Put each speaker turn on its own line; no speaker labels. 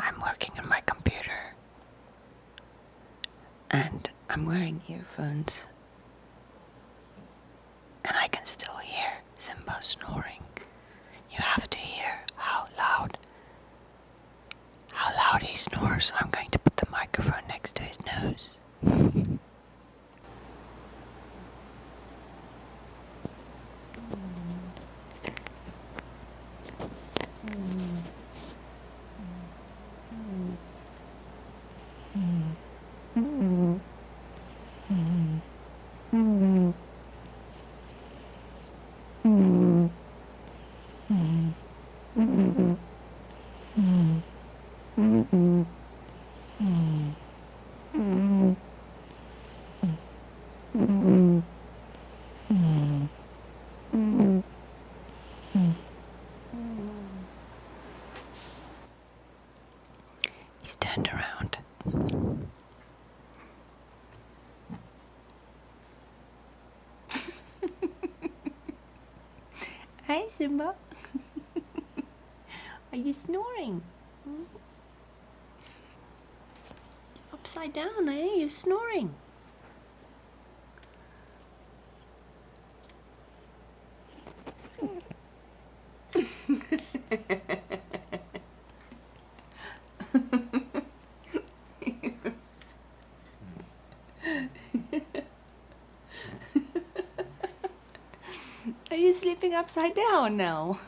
I'm working on my computer and I'm wearing earphones and I can still hear Simba snoring. You have to hear how loud he snores. I'm going to put the microphone next to his nose. He's turned around. Hey Simba, are you snoring? Upside down, eh? You're snoring. Are you sleeping upside down now?